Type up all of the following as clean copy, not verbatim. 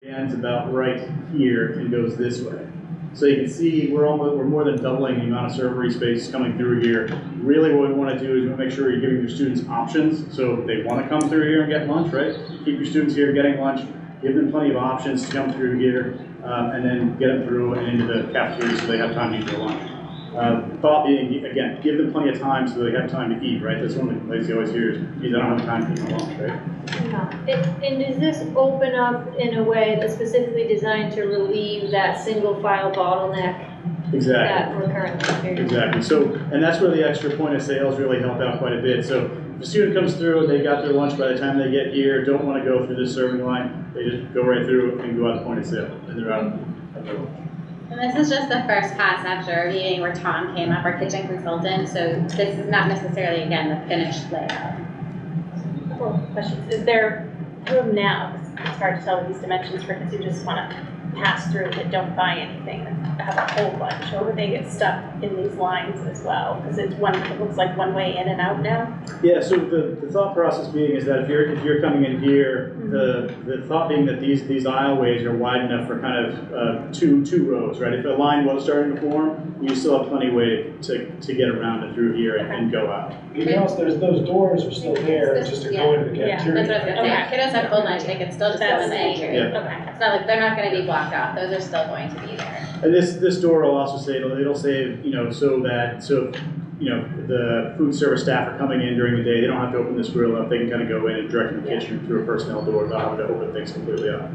Ends about right here and goes this way. So you can see we're more than doubling the amount of servery space coming through here. Really what we want to do is we want to make sure you're giving your students options. So if they want to come through here and get lunch, right? Keep your students here getting lunch, give them plenty of options to come through here, and then get them through and into the cafeteria so they have time to eat their lunch. Thought being, again, give them plenty of time so they have time to eat, right? That's one of the complaints you always hear is, geez, I don't have time to eat my lunch, right? And does this open up in a way that's specifically designed to relieve that single file bottleneck that we're currently experiencing? Exactly. So, and that's where the extra point of sales really help out quite a bit. So if a student comes through, they got their lunch by the time they get here, don't want to go through this serving line, they just go right through and go out the point of sale, and they're out of their lunch. And this is just the first pass after a meeting where Tom came up, our kitchen consultant, so this is not necessarily, again, the finished layout. Couple of questions. Is there room now, because it's hard to tell with these dimensions, for kids who just want to pass through that don't buy anything, that have a whole bunch, or would they get stuck in these lines as well? Because it looks like one way in and out now? Yeah, so the thought process being is that if you're coming in here, the thought being that these aisleways are wide enough for kind of two rows, right? If a line was starting to form, you still have plenty of way to get around it through here and go out. Because those doors are still there, just to go into the cafeteria. That's what I was going to say. Kiddos have full lunch, they can still just go in the entry. Okay. It's not like they're not going to be blocked off, those are still going to be there. And this door will also say, it'll save, so the food service staff are coming in during the day, they don't have to open this grill up, they can kind of go in and direct the kitchen through a personnel door without having to open things completely up.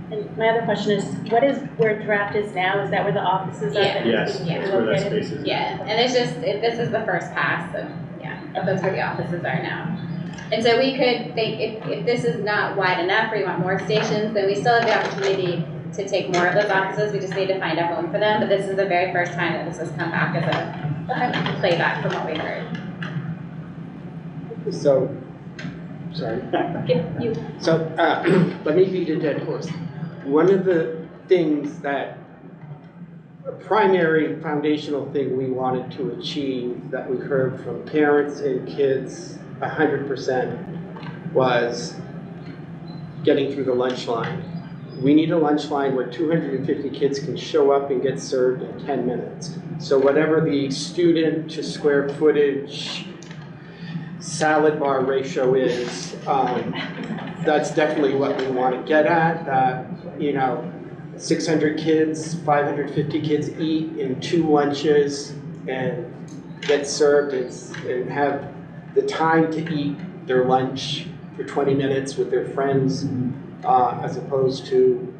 And my other question is, what is where draft is now? Is that where the offices are? Yes, that's where that space is. Yeah, and it's just, this is the first pass, so that's where the offices are now. And so we could think, if this is not wide enough or you want more stations, then we still have the opportunity to take more of those offices. We just need to find a home for them. But this is the very first time that this has come back as a playback from what we heard. So, sorry. So let me beat a dead horse. One of the things that, a primary foundational thing we wanted to achieve that we heard from parents and kids 100% was getting through the lunch line. We need a lunch line where 250 kids can show up and get served in 10 minutes. So whatever the student to square footage salad bar ratio is, that's definitely what we want to get at. That, 600 kids, 550 kids eat in 2 lunches and get served and have the time to eat their lunch for 20 minutes with their friends, as opposed to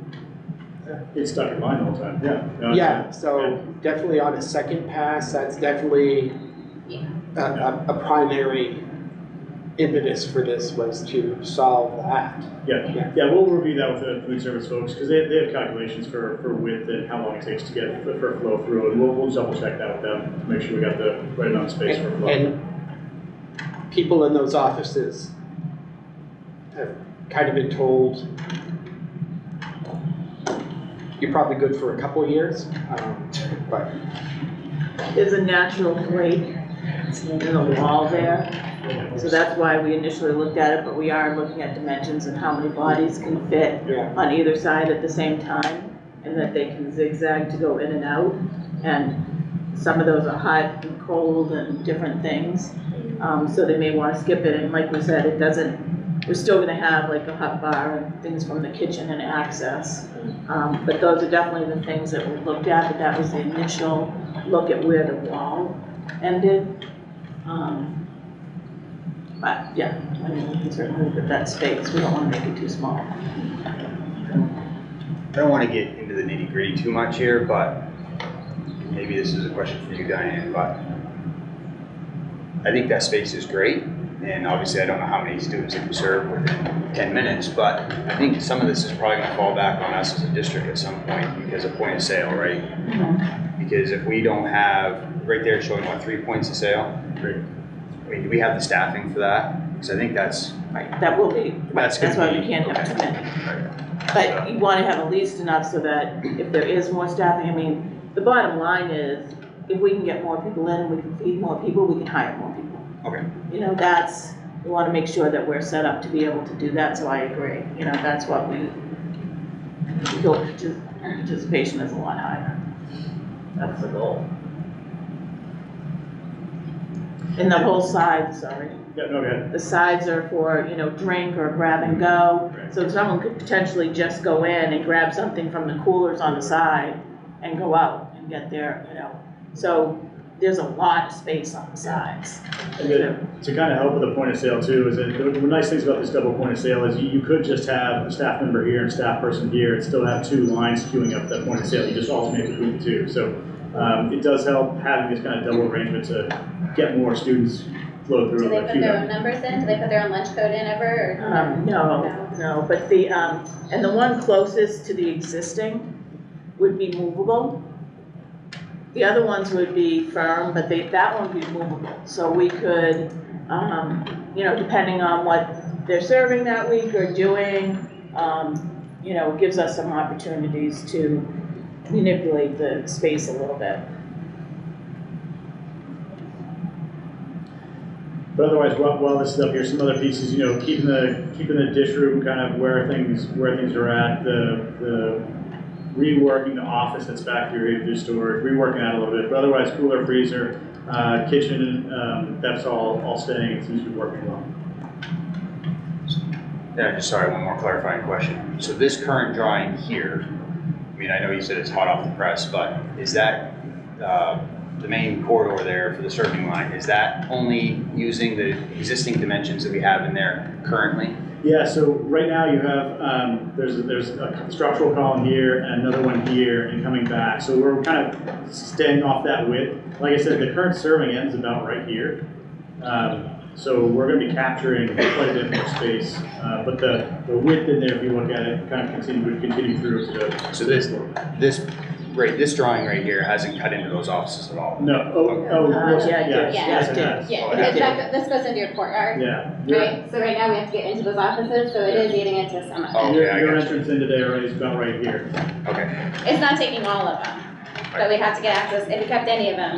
It's stuck in line all the time, yeah. So definitely on a second pass, that's definitely a primary impetus for this, was to solve that. Yeah, we'll review that with the food service folks because they have calculations for width and how long it takes to get for flow through, and we'll double check that with them to make sure we got the right amount of space for flow. And people in those offices have kind of been told, you're probably good for a couple of years, but there's a natural break in the wall there. So that's why we initially looked at it, but we are looking at dimensions and how many bodies can fit on either side at the same time, and that they can zigzag to go in and out. And some of those are hot and cold and different things. So they may want to skip it, and like we said, we're still gonna have like a hot bar and things from the kitchen and access. But those are definitely the things that we looked at, but that was the initial look at where the wall ended. But yeah, I mean, we can certainly look at that space. We don't want to make it too small. I don't want to get into the nitty gritty too much here, but maybe this is a question for you, Diane, but I think that space is great. And obviously I don't know how many students it can serve within 10 minutes, but I think some of this is probably going to fall back on us as a district at some point because of point of sale, right? Mm-hmm. Because if we don't have, right there showing what, 3 points of sale? Great. I mean, do we have the staffing for that? Because I think that's... Right, that will be, that's why we can't have too many. Right. But you want to have at least enough so that if there is more staffing, I mean, the bottom line is, if we can get more people in, we can feed more people, we can hire more people. Okay. We want to make sure that we're set up to be able to do that, so I agree. That's what we participation is a lot higher. That's the goal. And the whole side, sorry, Yeah, no, go ahead. the sides are for, drink or grab and go. So someone could potentially just go in and grab something from the coolers on the side and go out and get their, So there's a lot of space on the sides. And to kind of help with the point of sale too, is that the nice things about this double point of sale is you could just have a staff member here and staff person here and still have two lines queuing up that point of sale. You just alternate between the two. So it does help having this kind of double arrangement to get more students flow through. Do they put their own numbers in? Do they put their own lunch code in ever? Or? No, but and the one closest to the existing would be movable. The other ones would be firm, but that one would be movable. So we could, depending on what they're serving that week or doing, it gives us some opportunities to manipulate the space a little bit. But otherwise, while this is up here, some other pieces, keeping the dish room kind of where things are at, the reworking the office that's back here, the storage, reworking that a little bit. But otherwise, cooler, freezer, kitchen, that's all staying. It seems to be working well. Yeah, sorry, one more clarifying question. So this current drawing here, I know you said it's hot off the press, but is that the main corridor there for the serving line, is that only using the existing dimensions that we have in there currently? Yeah, so right now you have, there's a structural column here and another one here and coming back. So we're kind of staying off that width. Like I said, the current serving ends about right here. So we're going to be capturing quite a bit more space. But the width in there, if you look at it, kind of continue through to the. So this drawing right here hasn't cut into those offices at all? No, yes, it has. Yeah, this goes into your courtyard. Yeah. Right, so right now we have to get into those offices, so it is eating into some of Oh, them. okay, I Your got you. entrance into there is about right here. Okay. It's not taking all of them, but we have to get access, if we kept any of them,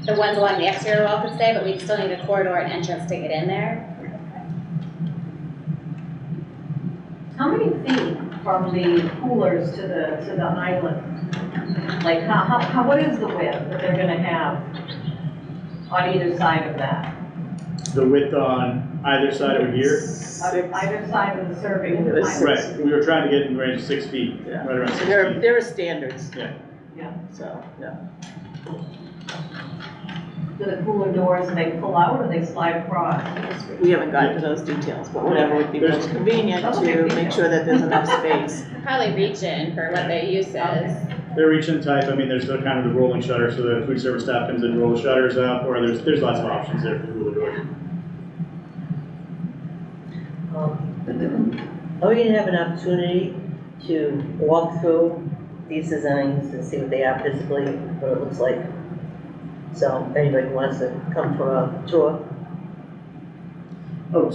the ones along the exterior wall could stay, but we still need a corridor and entrance to get in there. How many feet from the coolers to the island? Like, what is the width that they're gonna have on either side of that? The width on either side over here. On either side of the serving island? Right, we were trying to get in the range of 6 feet, Yeah. right around 6 feet. There are standards. Yeah. Yeah. So, yeah. Do the cooler doors, they pull out or they slide across? We haven't gotten to those details, but whatever would be most convenient to make sure that there's enough space. Probably reach in for what their use is. They're reaching type, there's the kind of the rolling shutter, so the food service staff comes in, roll the shutters up, or there's lots of options there for the cooler doors. Are we gonna have an opportunity to walk through these designs and see what they are physically, what it looks like? So if anybody wants to come for a tour. Oh,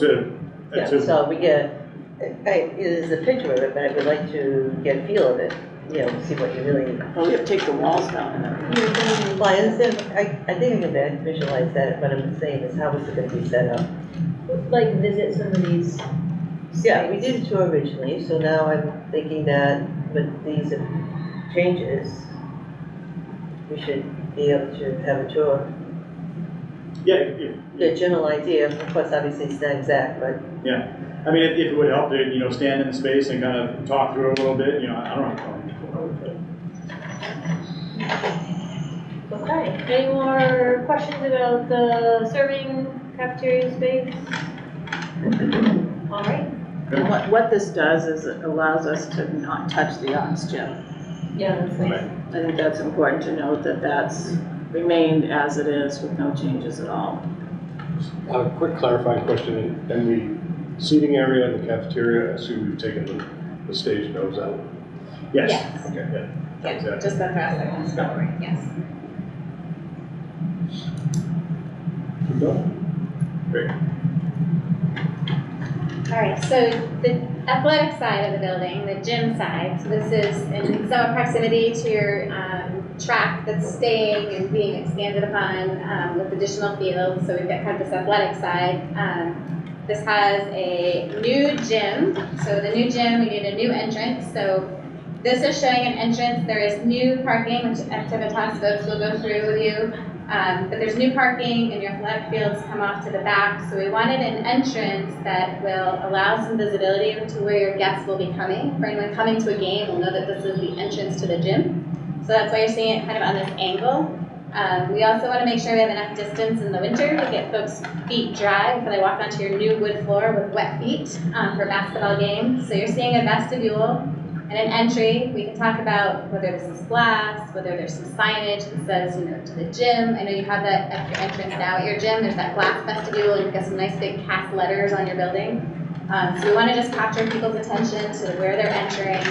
Yeah, so we get, it is a picture of it, but I would like to get a feel of it, see what you really. Well, we have to take the walls down and everything. Well, I understand, I think I can visualize that, but I'm saying is how is it gonna be set up? Like visit some of these. Yeah, we did a tour originally, so now I'm thinking that with these changes, we should be able to have a tour. Yeah, Get a general idea, of course, obviously it's not exact, but. yeah. If it would help to, stand in the space and kind of talk through it a little bit, I don't know. Okay, any more questions about the serving cafeteria space? All right. And what this does is it allows us to not touch the ox gym. Yeah, that's nice. I think that's important to note that that's remained as it is with no changes at all. A quick clarifying question, in the seating area in the cafeteria, I assume you've taken the stage nose out? Yes. Yes. Okay, yeah. Yeah, Exactly. just the thoracic and spillary, yes. Keep going. Great. All right, so the athletic side of the building, the gym side, so this is in some proximity to your track that's staying and being expanded upon with additional fields. So we've got kind of this athletic side. This has a new gym. So the new gym, we need a new entrance. So This is showing an entrance. There is new parking, which Activitas folks will go through with you. But there's new parking and your athletic fields come off to the back. So we wanted an entrance that will allow some visibility to where your guests will be coming. For anyone coming to a game will know that this is the entrance to the gym. So that's why you're seeing it kind of on this angle. We also want to make sure we have enough distance in the winter to get folks' feet dry before they walk onto your new wood floor with wet feet for basketball games. So you're seeing a vestibule and an entry. We can talk about whether this is glass, whether there's some signage that says, you know, to the gym. I know you have that at your entrance now at your gym. There's that glass vestibule and you've got some nice big cast letters on your building. So we want to just capture people's attention to where they're entering.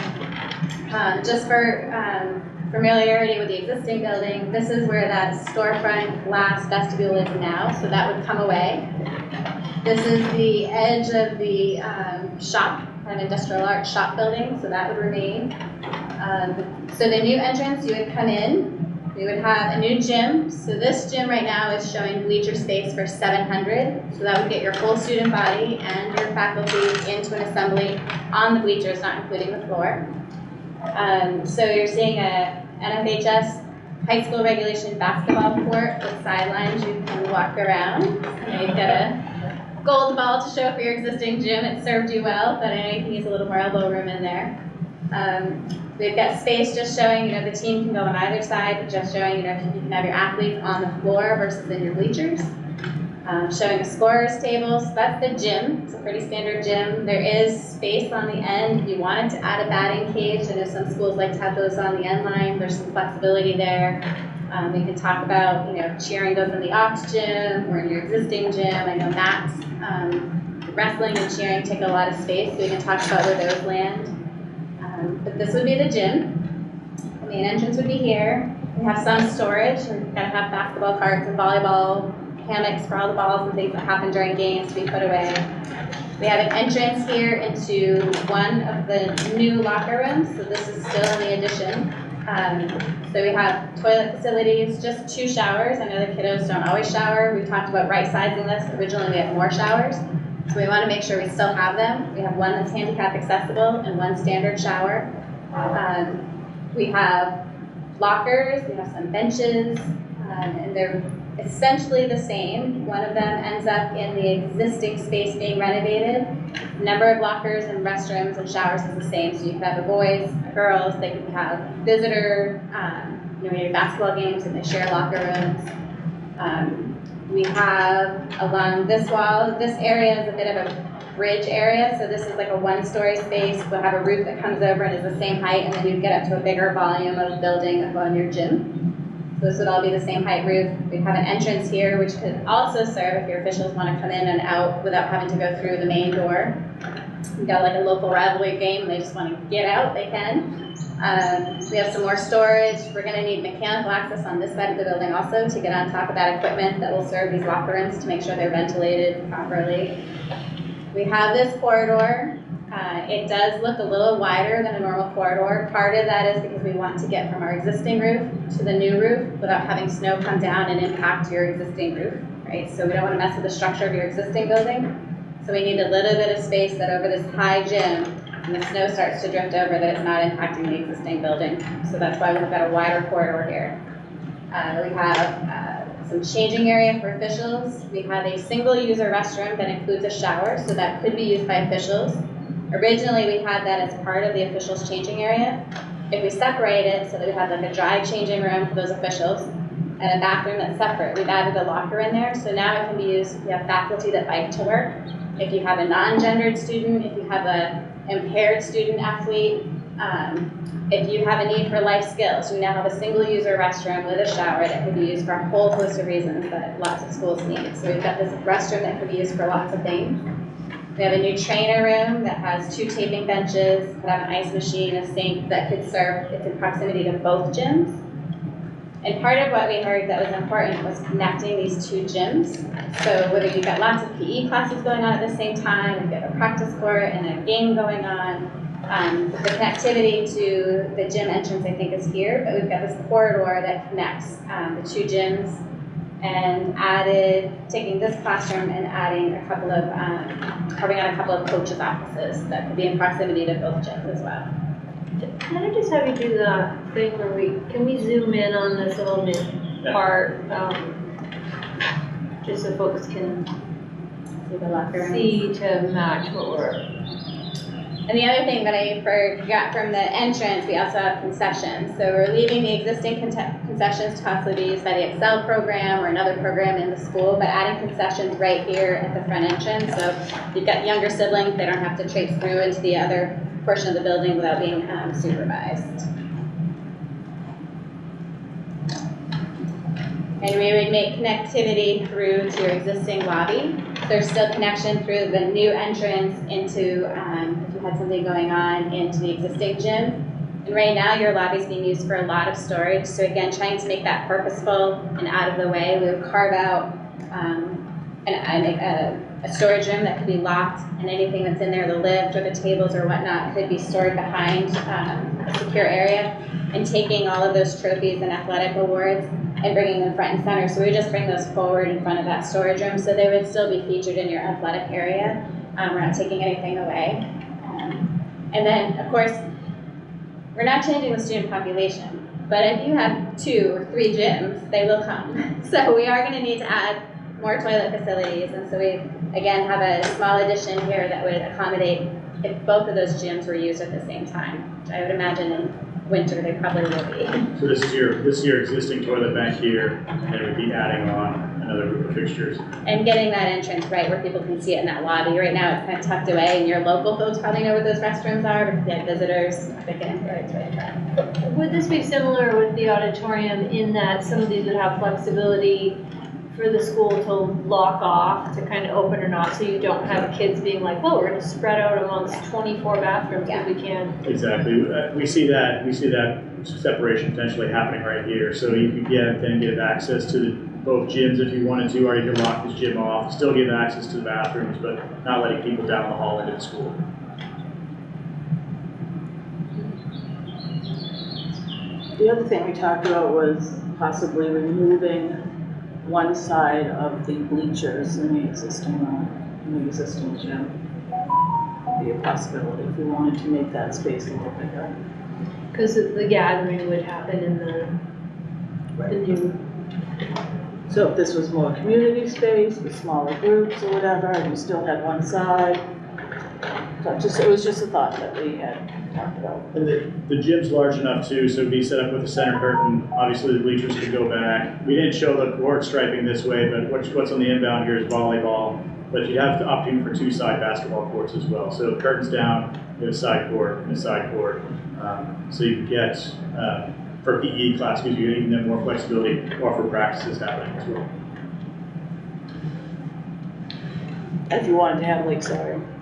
Just for familiarity with the existing building, this is where that storefront glass vestibule is now, so that would come away. This is the edge of the shop, kind of industrial art shop building, so that would remain. So the new entrance, you would come in, we would have a new gym. So this gym right now is showing bleacher space for 700, so that would get your whole student body and your faculty into an assembly on the bleachers, not including the floor. So you're seeing a NFHS high school regulation basketball court with sidelines you can walk around. And you've got a gold ball to show for your existing gym. It served you well, but I know you can use a little more elbow room in there. We've got space just showing, you know, the team can go on either side, just showing, you know, if you can have your athletes on the floor versus in your bleachers. Showing a scorer's table, so that's the gym. It's a pretty standard gym. There is space on the end if you wanted to add a batting cage. I know some schools like to have those on the end line. There's some flexibility there. We can talk about, you know, cheering goes in the Ox gym or in your existing gym. I know mats, wrestling and cheering take a lot of space, so we can talk about where those land. But this would be the gym. The main entrance would be here. We have some storage. We're gonna have basketball carts and volleyball hammocks for all the balls and things that happen during games to be put away. We have an entrance here into one of the new locker rooms, so this is still in the addition. So we have toilet facilities, just 2 showers. I know the kiddos don't always shower. We talked about right sizing this. Originally we had more showers, so we want to make sure we still have them. We have one that's handicap accessible and one standard shower. We have lockers, we have some benches, and they're essentially the same. One of them ends up in the existing space being renovated. Number of lockers and restrooms and showers is the same. So you could have a boys, girls, they could have visitor, you know, maybe basketball games and they share locker rooms. We have along this wall, this area is a bit of a bridge area. So this is like a 1-story space. We'll have a roof that comes over and is the same height, and then you get up to a bigger volume of building up on your gym. This would all be the same height roof. We have an entrance here, which could also serve if your officials want to come in and out without having to go through the main door. We've got like a local rivalry game and they just want to get out, they can. We have some more storage. We're going to need mechanical access on this side of the building also to get on top of that equipment that will serve these locker rooms to make sure they're ventilated properly. We have this corridor. It does look a little wider than a normal corridor. Part of that is because we want to get from our existing roof to the new roof without having snow come down and impact your existing roof, right? So we don't want to mess with the structure of your existing building. So we need a little bit of space that over this high gym, when the snow starts to drift over, that it's not impacting the existing building. So that's why we've got a wider corridor here. We have some changing area for officials. We have a single user restroom that includes a shower, so that could be used by officials. Originally, we had that as part of the officials' changing area. If we separate it so that we have like a dry changing room for those officials and a bathroom that's separate, we've added a locker in there. So now it can be used if you have faculty that bike to work, if you have a non-gendered student, if you have an impaired student athlete, if you have a need for life skills. We now have a single user restroom with a shower that can be used for a whole host of reasons that lots of schools need. So we've got this restroom that can be used for lots of things. We have a new trainer room that has 2 taping benches, could have an ice machine, a sink that could serve, it's in proximity to both gyms. And part of what we heard that was important was connecting these 2 gyms. So whether you've got lots of PE classes going on at the same time, if you have a practice court and a game going on, the connectivity to the gym entrance I think is here, but we've got this corridor that connects the 2 gyms. And taking this classroom and adding a couple of, carving out a couple of coaches' offices that could be in proximity to both gyms as well. Can I just have you do the thing where can we zoom in on this little mid part? Just so folks can See the locker rooms. see to match what we're. And the other thing that I forgot from the entrance, we also have concessions. So we're leaving the existing concessions to possibly be used by the Excel program or another program in the school, but adding concessions right here at the front entrance. So you've got younger siblings, they don't have to traipse through into the other portion of the building without being supervised. And we would make connectivity through to your existing lobby. There's still connection through the new entrance into, if you had something going on, into the existing gym. And right now, your lobby's being used for a lot of storage. So again, trying to make that purposeful and out of the way, we would carve out a storage room that could be locked, and anything that's in there, the lift or the tables or whatnot, could be stored behind a secure area, and taking all of those trophies and athletic awards and bringing them front and center. So we would just bring those forward in front of that storage room, so they would still be featured in your athletic area. We're not taking anything away. And then, of course, we're not changing the student population, but if you have 2 or 3 gyms, they will come. So we are going to need to add more toilet facilities, and so we, again, have a small addition here that would accommodate if both of those gyms were used at the same time, which I would imagine in winter they probably will be. So this is your existing toilet bank here, and it would be adding on another group of fixtures. And getting that entrance right where people can see it in that lobby. Right now it's kind of tucked away, and your local folks probably know where those restrooms are, but if they have visitors, they can enter it right there. Would this be similar with the auditorium in that some of these would have flexibility for the school to lock off, to kind of open or not, so you don't have kids being like, well, we're going to spread out amongst 24 bathrooms if we can? Exactly. We see that separation potentially happening right here. So you could get access to both gyms if you wanted to, or you could lock this gym off, still give access to the bathrooms, but not letting people down the hall into the school. The other thing we talked about was possibly removing one side of the bleachers in the existing gym. Be a possibility if we wanted to make that space a little bigger. Because the gathering would happen in the new. So if this was more community space with smaller groups or whatever, and you still had one side. So it was just a thought that we had talked about. And the gym's large enough too, so it'd be set up with a center curtain. Obviously the bleachers could go back. We didn't show the court striping this way, but what's on the inbound here is volleyball. But you'd have to opt in for 2 side basketball courts as well. So curtains down, you have a side court and a side court. So you can get, for PE class, gives you even more flexibility, or for practices happening as well. If you wanted to have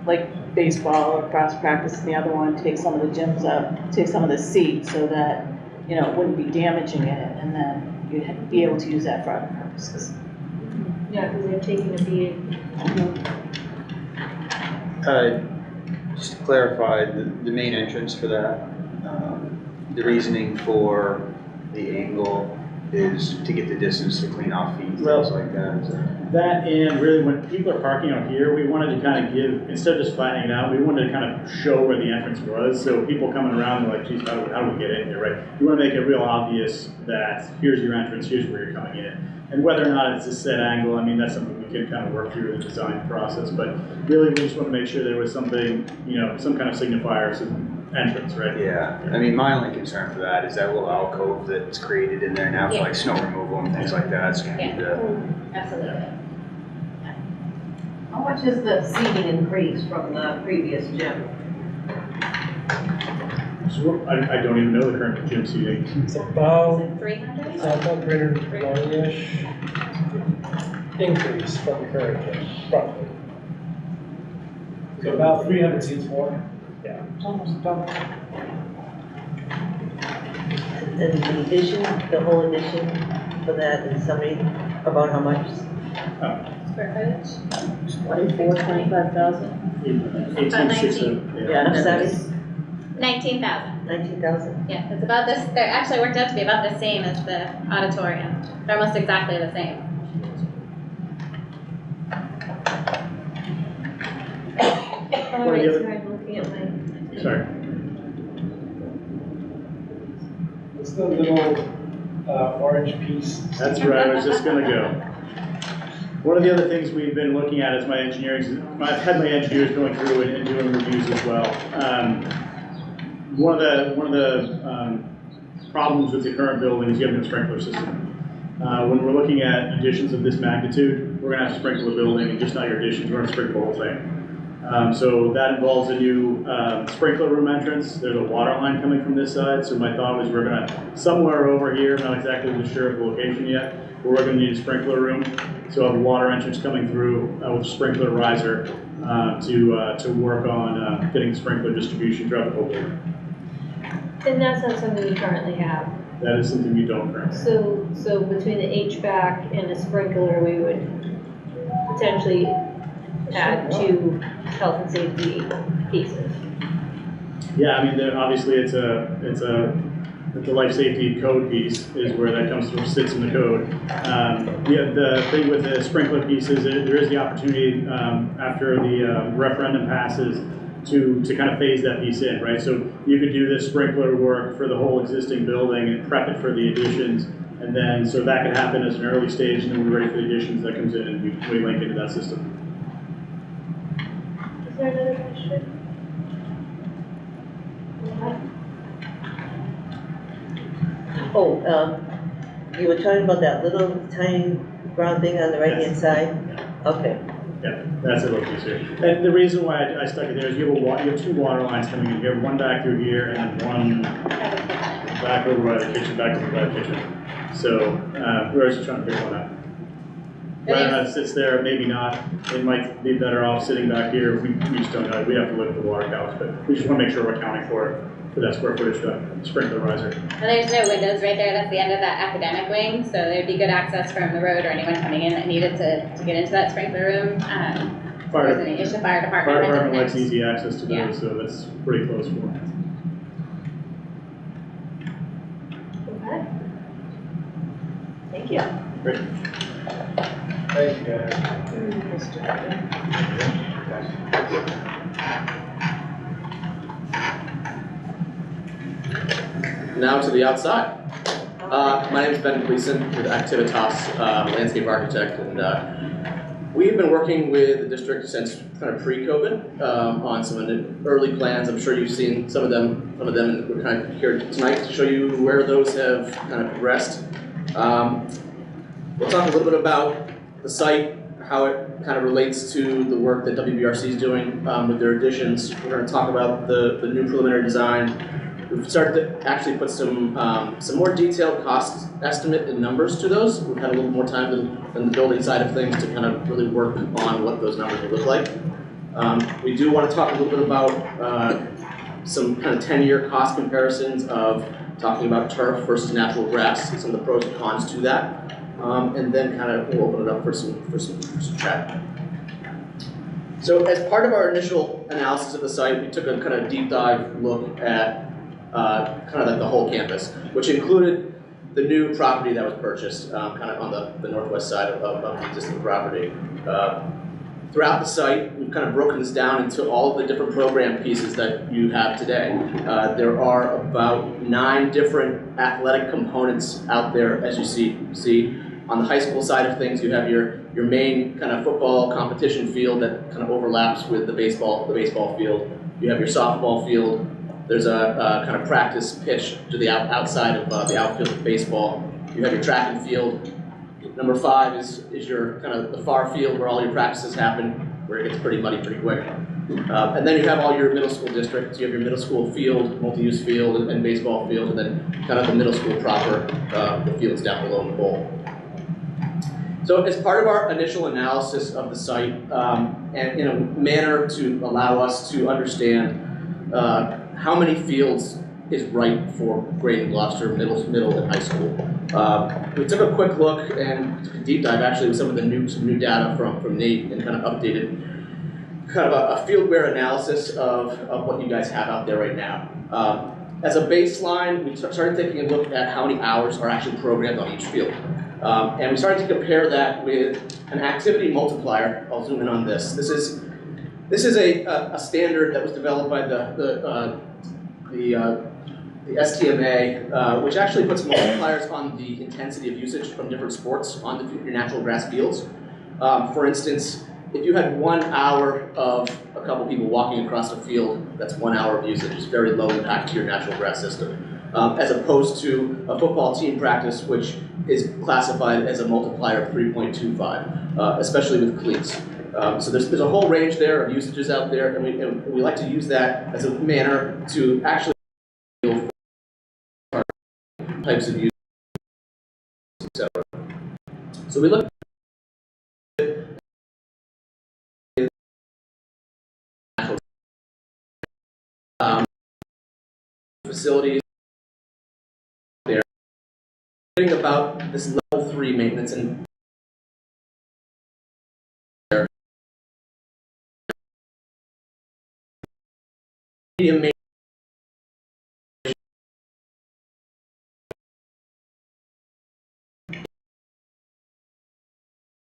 like baseball or cross practice in the other one, take some of the gyms up, take some of the seats so that, it wouldn't be damaging it, and then you'd be able to use that for other purposes. Yeah, because they're taking a beating. Just to clarify, the main entrance for that, the reasoning for the angle is to get the distance to clean off feet, things like that. That, and really when people are parking out here, we wanted to kind of give, instead of just flattening it out, we wanted to kind of show where the entrance was. So people coming around, they're like, geez, how do we get in here, right? You want to make it real obvious that here's your entrance, here's where you're coming in. And whether or not it's a set angle, I mean, that's something we can kind of work through in the design process. But really, we just want to make sure there was something, some kind of signifier, some entrance, right? Yeah, I mean, my only concern for that is that little alcove that's created in there now for like snow removal and things like that. It's going to be the... Absolutely. How much is the seating increase from the previous gym? So I don't even know the current gym seating. It's about, Is it 300? it's about 320-ish increase from the current gym, roughly. So about 300 seats more. Yeah. It's almost double. And the addition, the whole addition for that is about how much? Square footage? 25,000? 1860. Yeah, I'm sorry, 19,000. 19,000? Yeah, it's about this, they're actually worked out to be about the same as the auditorium. They're almost exactly the same. All right, sorry, I'm looking at my. Sorry. What's the little, orange piece? That's where I was just gonna go. One of the other things we've been looking at is I've had my engineers going through and doing reviews as well. One of the problems with the current building is you have no sprinkler system. When we're looking at additions of this magnitude, we're gonna have to sprinkle the building, and just not your additions, we're gonna sprinkle the whole thing. So that involves a new sprinkler room entrance. There's a water line coming from this side, so my thought was we're gonna, somewhere over here, I'm not exactly sure of the location yet, but we're gonna need a sprinkler room. So I'll have a water entrance coming through with a sprinkler riser to work on getting the sprinkler distribution throughout the whole building. And that's not something we currently have. That is something you don't currently. So between the HVAC and a sprinkler, we would potentially add 2 health and safety pieces. Yeah, I mean, obviously it's a life safety code piece is where that comes through, sits in the code. Yeah, the thing with the sprinkler piece is there is the opportunity after the referendum passes to kind of phase that piece in, right? So you could do this sprinkler work for the whole existing building and prep it for the additions. And then, so that could happen as an early stage, and then we're ready for the additions that comes in and we link into that system. Is there another question? Oh, you were talking about that little tiny brown thing on the right-hand side? Okay. Yeah, that's a little piece here. And the reason why I stuck it there is you have 2 water lines coming in here, one back through here and one back over by the kitchen, back over by the kitchen. So we're just trying to figure one out. Whether or not it sits there, maybe not. It might be better off sitting back here. We just don't know. We have to look at the water counts, but we just want to make sure we're accounting for that square footage for that sprinkler riser. Well, there's no windows right there, that's the end of that academic wing, so there'd be good access from the road or anyone coming in that needed to get into that sprinkler room. If there's any issue, fire department. Fire department likes easy access to those, Yeah. so that's pretty close for them. Okay. Thank you. Great. Thank you, Now to the outside. My name is Ben Gleason with Activitas, landscape architect, and we've been working with the district since kind of pre-COVID on some of the early plans. I'm sure you've seen some of them, and we're kind of here tonight to show you where those have kind of progressed. We'll talk a little bit about the site, how it kind of relates to the work that WBRC is doing with their additions. We're going to talk about the new preliminary design. We've started to actually put some more detailed cost estimate and numbers to those. We've had a little more time than the building side of things to kind of really work on what those numbers will look like. We do want to talk a little bit about some kind of 10-year cost comparisons of talking about turf versus natural grass, some of the pros and cons to that. And then kind of we'll open it up for some chat. So as part of our initial analysis of the site, we took a kind of deep dive look at kind of like the whole campus, which included the new property that was purchased kind of on the northwest side of the existing property. Throughout the site, we've kind of broken this down into all the different program pieces that you have today. There are about 9 different athletic components out there, as you see. On the high school side of things, you have your main kind of football competition field that kind of overlaps with the baseball field. You have your softball field. There's a kind of practice pitch to the outside of the outfield of baseball. You have your track and field. Number 5 is your kind of the far field where all your practices happen, where it gets pretty muddy pretty quick. And then you have all your middle school districts. You have your middle school field, multi-use field, and baseball field, and then kind of the middle school proper, the fields down below the bowl. So as part of our initial analysis of the site, and in a manner to allow us to understand how many fields is right for Greater Gloucester middle and high school. We took a quick look and took a deep dive actually with some new data from Nate and kind of updated kind of a field wear analysis of what you guys have out there right now. As a baseline, we started taking a look at how many hours are actually programmed on each field. And we started to compare that with an activity multiplier. I'll zoom in on this. This is a standard that was developed by the the STMA, which actually puts multipliers on the intensity of usage from different sports on your natural grass fields. For instance, if you had 1 hour of a couple people walking across a field, that's 1 hour of usage. It's very low impact to your natural grass system. As opposed to a football team practice, which is classified as a multiplier of 3.25, especially with cleats. So there's a whole range there of usages out there, and we like to use that as a manner to actually types of use, etc. So we look at facilities there, thinking about this level 3 maintenance and medium